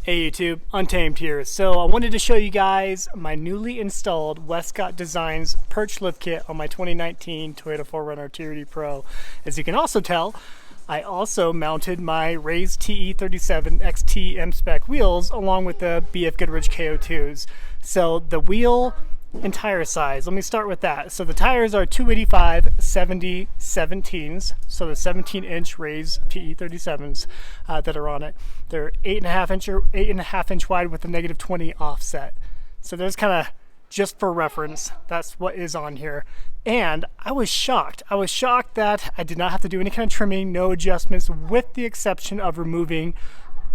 Hey YouTube, Untamed here. So I wanted to show you guys my newly installed Westcott Designs perch lift kit on my 2019 Toyota 4Runner TRD Pro. As you can also tell, I also mounted my Rays TE37 Ct m-spec wheels along with the BF Goodrich KO2s. So the wheel and tire size, let me start with that. So the tires are 285/70 17s, so the 17-inch Rays TE37s that are on it. They're 8.5 inch wide with a -20 offset. So there's kind of, just for reference, that's what is on here. And I was shocked. I was shocked that I did not have to do any kind of trimming, no adjustments, with the exception of removing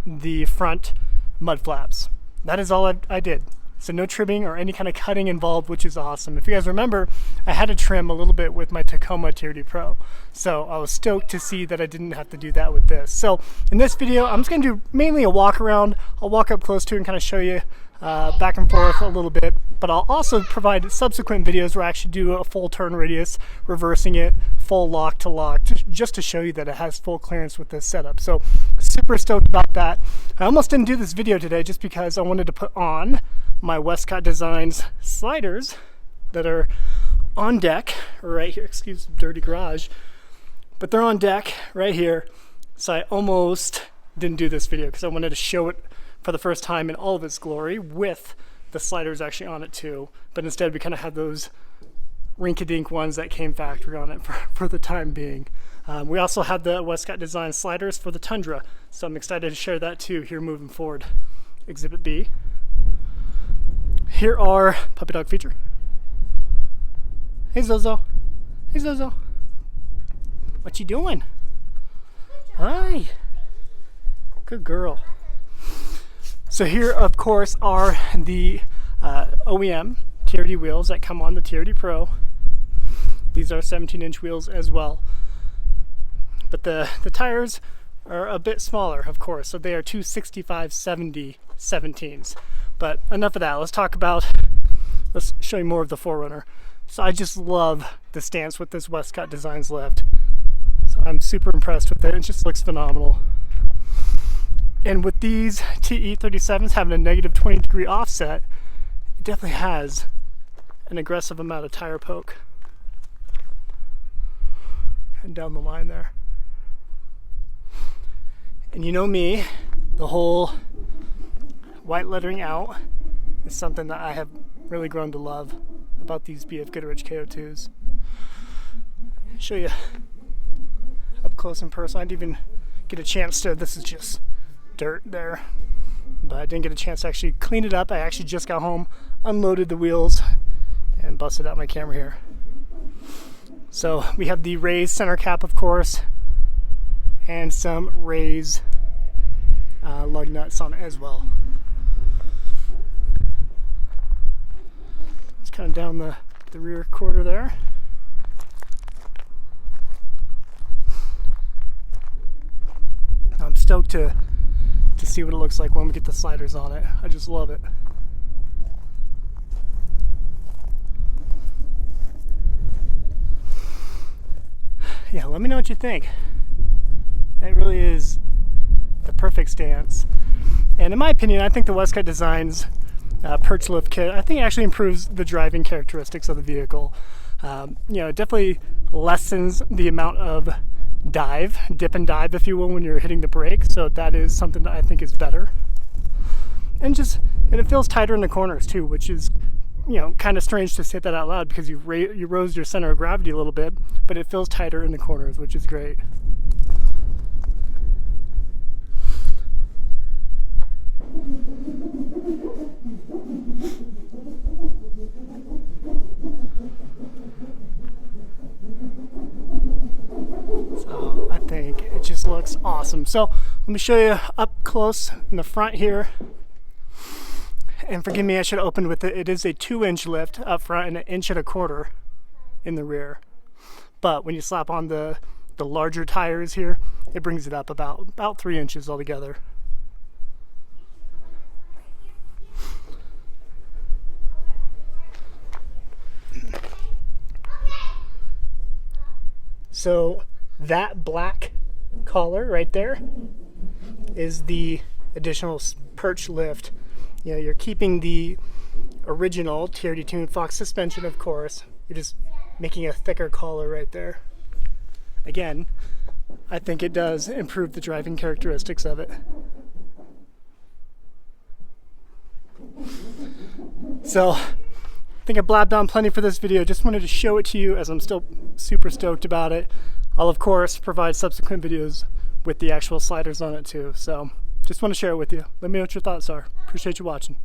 the front mud flaps. That is all I did. So no trimming or any kind of cutting involved, which is awesome. If you guys remember, I had to trim a little bit with my Tacoma TRD Pro. So I was stoked to see that I didn't have to do that with this. So in this video, I'm just gonna do mainly a walk around. I'll walk up close to it and kind of show you back and forth a little bit, but I'll also provide subsequent videos where I actually do a full turn radius, reversing it, full lock to lock, just to show you that it has full clearance with this setup. So super stoked about that. I almost didn't do this video today just because I wanted to put on my Westcott Designs sliders that are on deck right here. Excuse the dirty garage, but they're on deck right here. So I almost didn't do this video because I wanted to show it for the first time in all of its glory with the sliders actually on it too. But instead we kind of had those rink-a-dink ones that came factory on it for the time being. We also had the Westcott Design sliders for the Tundra, so I'm excited to share that too here moving forward. Exhibit B. Here are puppy dog feature. Hey Zozo. Hey Zozo. What you doing? Hi. Good girl. So here, of course, are the OEM TRD wheels that come on the TRD Pro. These are 17-inch wheels as well. But the tires are a bit smaller, of course, so they are 265/70 17s. But enough of that. Let's show you more of the 4Runner. So I just love the stance with this Westcott Designs lift. So I'm super impressed with it. It just looks phenomenal. And with these TE37s having a -20 offset, it definitely has an aggressive amount of tire poke. And down the line there. And you know me, the whole white lettering out is something that I have really grown to love about these BF Goodrich KO2s. Show you up close and personal. I didn't even get a chance to, this is just dirt there, but I didn't get a chance to actually clean it up. I actually just got home, unloaded the wheels, and busted out my camera here. So we have the Rays center cap, of course, and some Rays lug nuts on it as well. It's kind of down the rear quarter there. I'm stoked to see what it looks like when we get the sliders on it. I just love it. Yeah, let me know what you think. It really is the perfect stance. And in my opinion, I think the Westcott Designs perch lift kit, I think it actually improves the driving characteristics of the vehicle. You know, it definitely lessens the amount of dip and dive, if you will, when you're hitting the brake. So that is something that I think is better. And it feels tighter in the corners too, which is, you know, kind of strange to say that out loud because you rose your center of gravity a little bit, but it feels tighter in the corners, which is great. So I think it just looks awesome. So let me show you up close in the front here. And forgive me, I should have opened with it. It is a 2-inch lift up front and 1.25 inches in the rear. But when you slap on the larger tires here, it brings it up about 3 inches altogether. So that black collar right there is the additional perch lift. You know, you're keeping the original TRD tuned Fox suspension, of course. You're just making a thicker collar right there. Again, I think it does improve the driving characteristics of it. So, I think I blabbed on plenty for this video. Just wanted to show it to you as I'm still super stoked about it. I'll of course provide subsequent videos with the actual sliders on it too. So, just want to share it with you. Let me know what your thoughts are. Appreciate you watching.